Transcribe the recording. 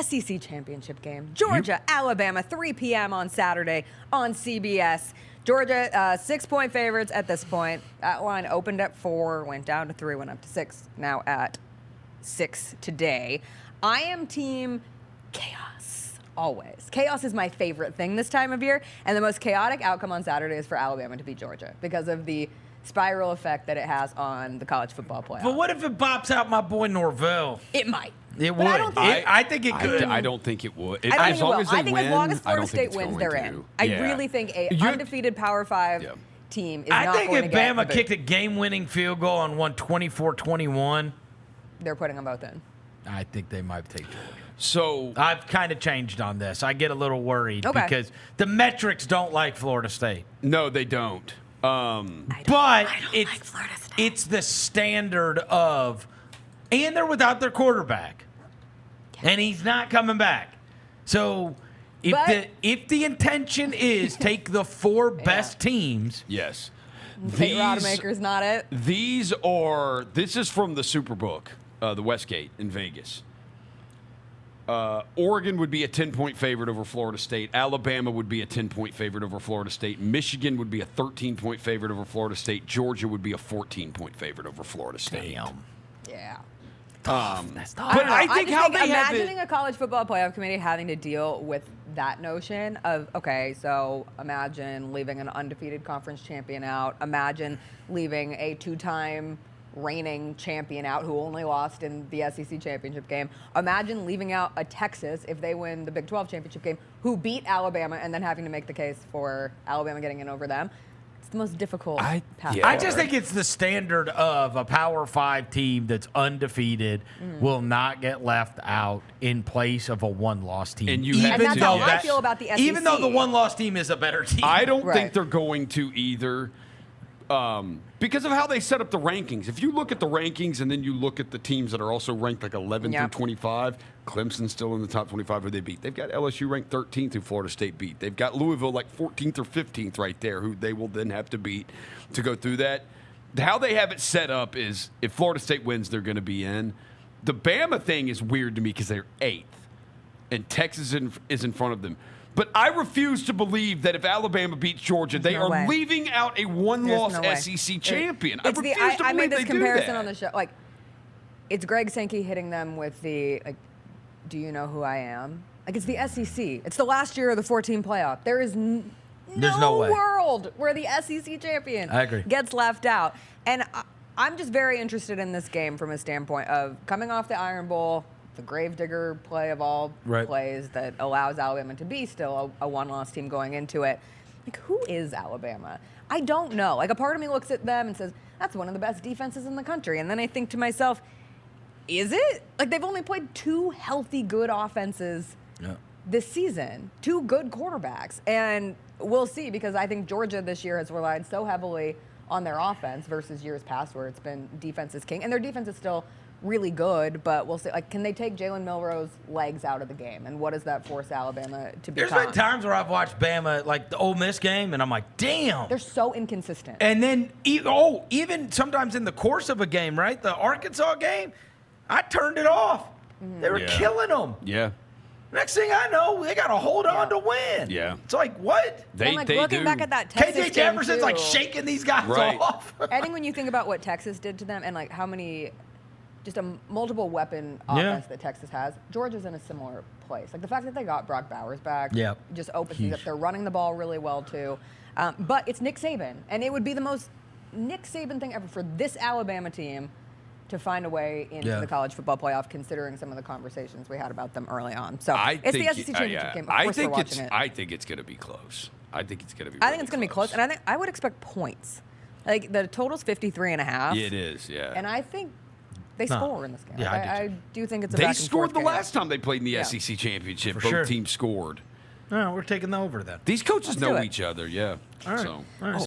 SEC championship game. Georgia, Alabama, 3 p.m. on Saturday on CBS. Georgia, 6-point favorites at this point. That line opened at 4, went down to 3, went up to 6, now at 6 today. I am team chaos, always. Chaos is my favorite thing this time of year, and the most chaotic outcome on Saturday is for Alabama to beat Georgia because of the spiral effect that it has on the college football playoff. But what if it bops out my boy Norvell? It might. It But would. I I think it could. I don't think it would. I don't think as it long will. as they I think win, as long as I Florida don't think State it's wins, going they're to. in. I really think a undefeated Power 5 team is I not think going if to get Bama a boot. kicked a game-winning field goal and won 24-21, They're putting them both in. I think they might take Georgia. So I've kind of changed on this. I get a little worried Okay. because the metrics don't like Florida State. no, they don't. But it's the standard of, and they're without their quarterback, and he's not coming back. So if the intention is take the 4 best teams, Yes. Pete Rodemaker's not it. This is from the Superbook, the Westgate in Vegas. Oregon would be a 10-point favorite over Florida State. Alabama would be a 10-point favorite over Florida State. Michigan would be a 13-point favorite over Florida State. Georgia would be a 14-point favorite over Florida State. damn, Yeah. that's tough. But don't know. I think just how they have imagining it. a college football playoff committee having to deal with that notion of, okay, so imagine leaving an undefeated conference champion out. Imagine leaving a 2-time reigning champion out who only lost in the SEC championship game. Imagine leaving out a Texas if they win the Big 12 championship game who beat Alabama and then having to make the case for Alabama getting in over them. It's the most difficult path. yeah. I just think it's the standard of a Power 5 team that's undefeated will not get left out in place of a one-loss team. And you have And that's to- how yeah. I feel about the SEC. Even though the one-loss team is a better team. I don't Right. think they're going to either, because of how they set up the rankings. If you look at the rankings and then you look at the teams that are also ranked like 11 Yep. through 25, Clemson's still in the top 25 who they beat. They've got LSU ranked 13th who Florida State beat. They've got Louisville like 14th or 15th right there who they will then have to beat to go through that. How they have it set up is if Florida State wins, they're going to be in. The Bama thing is weird to me because they're 8th and Texas is in front of them. But I refuse to believe that if Alabama beats Georgia, they no are way. leaving out a one-loss There's no way. SEC champion. It's I refuse to I believe made this they comparison do that. on the show. Like, it's Greg Sankey hitting them with the, like, do you know who I am? Like, it's the SEC. It's the last year of the 14 playoff. There is There's no way. world where the SEC champion I agree. gets left out. And I'm just very interested in this game from a standpoint of coming off the Iron Bowl, the gravedigger play of all Right. plays that allows Alabama to be still a one-loss team going into it. Like, who is Alabama? I don't know. Like, a part of me looks at them and says, that's one of the best defenses in the country. And then I think to myself, is it? Like, they've only played 2 healthy, good offenses this season, 2 good quarterbacks. And we'll see, because I think Georgia this year has relied so heavily on their offense versus years past where it's been defense is king. And their defense is still really good, but we'll see. Like, can they take Jalen Milroe's legs out of the game? And what does that force Alabama to There's become? been times where I've watched Bama, like the Ole Miss game, and I'm like, damn. They're so inconsistent. And then, even sometimes in the course of a game, right? The Arkansas game, I turned it off. They were killing them. Yeah. Next thing I know, they got to hold on to win. Yeah. It's like, what? And, like, they looking do. back at that Texas KJ game, Jefferson's like too, shaking these guys Right. off. I think when you think about what Texas did to them and like how many, just a multiple weapon offense that Texas has, Georgia's in a similar place. Like the fact that they got Brock Bowers back just opens things up. They're running the ball really well too. But it's Nick Saban, and it would be the most Nick Saban thing ever for this Alabama team to find a way into the college football playoff, considering some of the conversations we had about them early on. So it's the SEC championship game. Of course we're watching it. I think it's going to be close. I think it's going to be. I think it's going to be close, and I think I would expect points. Like the total's 53.5. It is, yeah. And I think they score in this game. Yeah, Like, I I do think it's a They back and scored forth the game. last time they played in the SEC championship. For Both sure. teams scored. No, we're taking the over then. These coaches Let's do know it. each other, yeah. All right. So. All right.